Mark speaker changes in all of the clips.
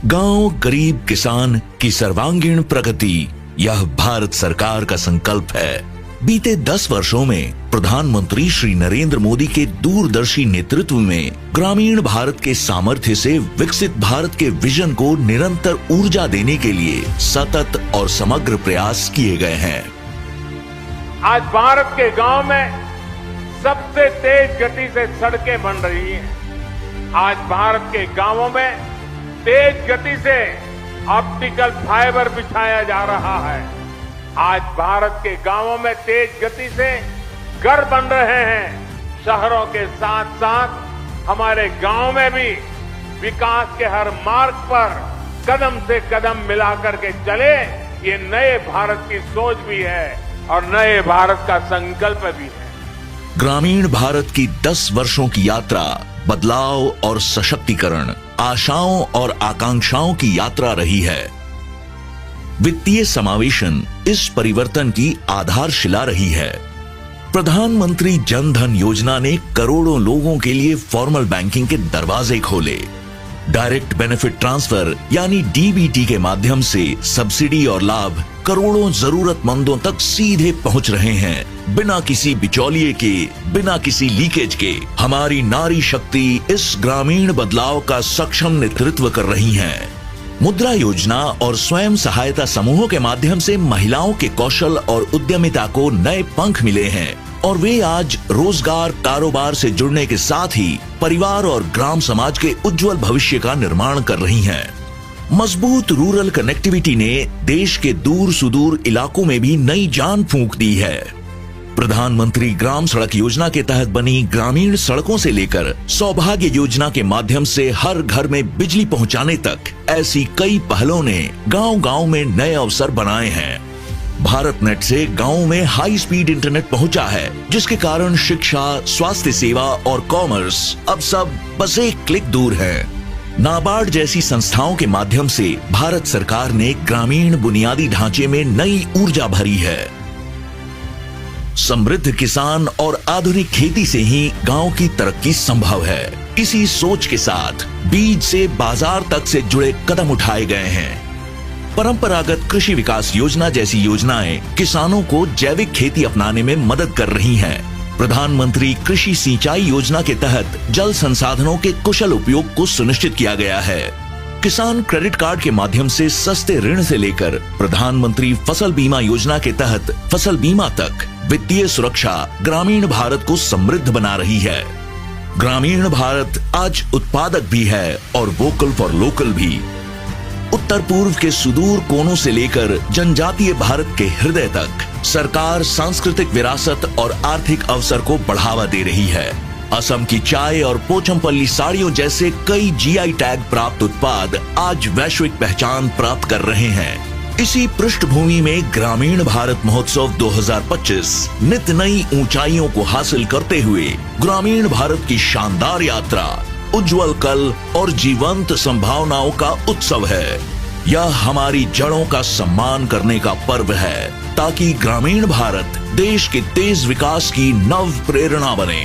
Speaker 1: गांव, गरीब, किसान की सर्वांगीण प्रगति, यह भारत सरकार का संकल्प है। बीते 10 वर्षों में प्रधानमंत्री श्री नरेंद्र मोदी के दूरदर्शी नेतृत्व में ग्रामीण भारत के सामर्थ्य से विकसित भारत के विजन को निरंतर ऊर्जा देने के लिए सतत और समग्र प्रयास किए गए हैं।
Speaker 2: आज भारत के गांव में सबसे तेज गति से सड़कें बन रही हैं। आज भारत के गांवों में तेज गति से ऑप्टिकल फाइबर बिछाया जा रहा है। आज भारत के गांवों में तेज गति से घर बन रहे हैं। शहरों के साथ साथ हमारे गांव में भी विकास के हर मार्ग पर कदम से कदम मिलाकर के चले, ये नए भारत की सोच भी है और नए भारत का संकल्प भी है।
Speaker 1: ग्रामीण भारत की 10 वर्षों की यात्रा बदलाव और सशक्तिकरण, आशाओं और आकांक्षाओं की यात्रा रही है। वित्तीय समावेशन इस परिवर्तन की आधारशिला रही है। प्रधानमंत्री जन धन योजना ने करोड़ों लोगों के लिए फॉर्मल बैंकिंग के दरवाजे खोले। डायरेक्ट बेनिफिट ट्रांसफर यानी डीबीटी के माध्यम से सब्सिडी और लाभ करोड़ों जरूरतमंदों तक सीधे पहुंच रहे हैं, बिना किसी बिचौलिए के, बिना किसी लीकेज के। हमारी नारी शक्ति इस ग्रामीण बदलाव का सक्षम नेतृत्व कर रही हैं। मुद्रा योजना और स्वयं सहायता समूहों के माध्यम से महिलाओं के कौशल और उद्यमिता को नए पंख मिले हैं और वे आज रोजगार, कारोबार से जुड़ने के साथ ही परिवार और ग्राम समाज के उज्जवल भविष्य का निर्माण कर रही हैं। मजबूत रूरल कनेक्टिविटी ने देश के दूर सुदूर इलाकों में भी नई जान फूंक दी है। प्रधानमंत्री ग्राम सड़क योजना के तहत बनी ग्रामीण सड़कों से लेकर सौभाग्य योजना के माध्यम से हर घर में बिजली पहुंचाने तक ऐसी कई पहलों ने गांव-गांव में नए अवसर बनाए हैं। भारत नेट से गांव में हाई स्पीड इंटरनेट पहुंचा है, जिसके कारण शिक्षा, स्वास्थ्य सेवा और कॉमर्स अब सब बस एक क्लिक दूर है। नाबार्ड जैसी संस्थाओं के माध्यम से भारत सरकार ने ग्रामीण बुनियादी ढांचे में नई ऊर्जा भरी है। समृद्ध किसान और आधुनिक खेती से ही गांव की तरक्की संभव है। इसी सोच के साथ बीज से बाजार तक से जुड़े कदम उठाए गए हैं। परंपरागत कृषि विकास योजना जैसी योजनाएं किसानों को जैविक खेती अपनाने में मदद कर रही हैं। प्रधानमंत्री कृषि सिंचाई योजना के तहत जल संसाधनों के कुशल उपयोग को सुनिश्चित किया गया है। किसान क्रेडिट कार्ड के माध्यम से सस्ते ऋण से लेकर प्रधानमंत्री फसल बीमा योजना के तहत फसल बीमा तक वित्तीय सुरक्षा ग्रामीण भारत को समृद्ध बना रही है। ग्रामीण भारत आज उत्पादक भी है और वोकल फॉर लोकल भी। उत्तर पूर्व के सुदूर कोनों से लेकर जनजातीय भारत के हृदय तक सरकार सांस्कृतिक विरासत और आर्थिक अवसर को बढ़ावा दे रही है। असम की चाय और पोचमपल्ली साड़ियों जैसे कई जीआई टैग प्राप्त उत्पाद आज वैश्विक पहचान प्राप्त कर रहे हैं। इसी पृष्ठभूमि में ग्रामीण भारत महोत्सव 2025 नित नई ऊंचाइयों को हासिल करते हुए ग्रामीण भारत की शानदार यात्रा, उज्जवल कल और जीवंत संभावनाओं का उत्सव है। यह हमारी जड़ों का सम्मान करने का पर्व है, ताकि ग्रामीण भारत देश के तेज विकास की नव प्रेरणा बने।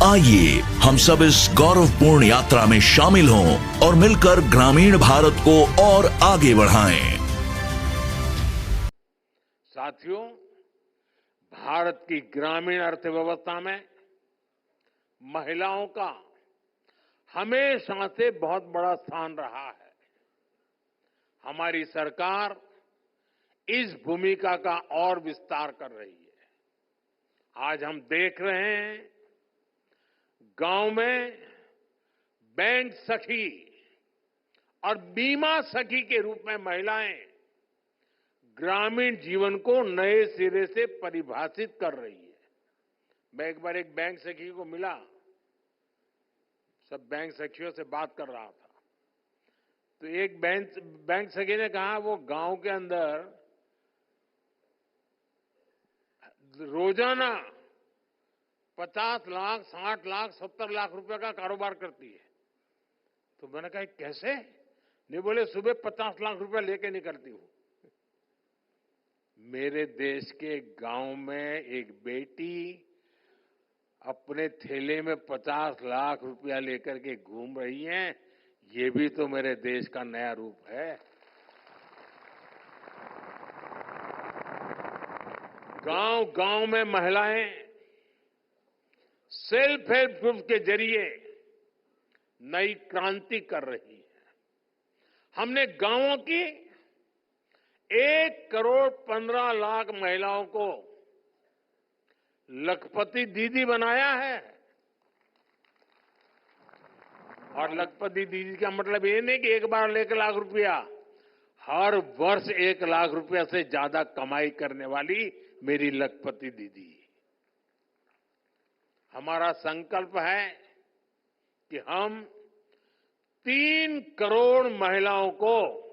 Speaker 1: आइए हम सब इस गौरवपूर्ण यात्रा में शामिल हों और मिलकर ग्रामीण भारत को और आगे बढ़ाएं।
Speaker 2: साथियों, भारत की ग्रामीण अर्थव्यवस्था में महिलाओं का हमेशा से बहुत बड़ा स्थान रहा है। हमारी सरकार इस भूमिका का और विस्तार कर रही है। आज हम देख रहे हैं गांव में बैंक सखी और बीमा सखी के रूप में महिलाएं ग्रामीण जीवन को नए सिरे से परिभाषित कर रही है। मैं एक बार एक बैंक सखी को मिला, सब बैंक सखियों से बात कर रहा था, तो एक बैंक सखी ने कहा वो गांव के अंदर रोजाना 50 लाख, 60 लाख, 70 लाख रुपए का कारोबार करती है। तो मैंने कहा कैसे? नहीं, बोले सुबह 50 लाख रुपए लेके निकलती हूं। मेरे देश के गांव में एक बेटी अपने थैले में 50 लाख रुपया लेकर के घूम रही हैं, ये भी तो मेरे देश का नया रूप है। गांव गांव में महिलाएं सेल्फ हेल्प ग्रुप के जरिए नई क्रांति कर रही है। हमने गांवों की 1,15,00,000 महिलाओं को लखपति दीदी बनाया है। और लखपति दीदी का मतलब ये नहीं कि एक बार 1,00,000 रुपया, हर वर्ष 1,00,000 रुपया से ज्यादा कमाई करने वाली मेरी लखपति दीदी। हमारा संकल्प है कि हम 3 करोड़ महिलाओं को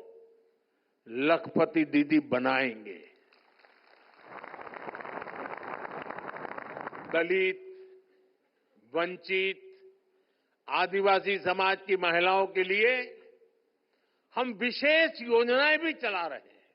Speaker 2: लखपति दीदी बनाएंगे। दलित, वंचित, आदिवासी समाज की महिलाओं के लिए हम विशेष योजनाएं भी चला रहे हैं।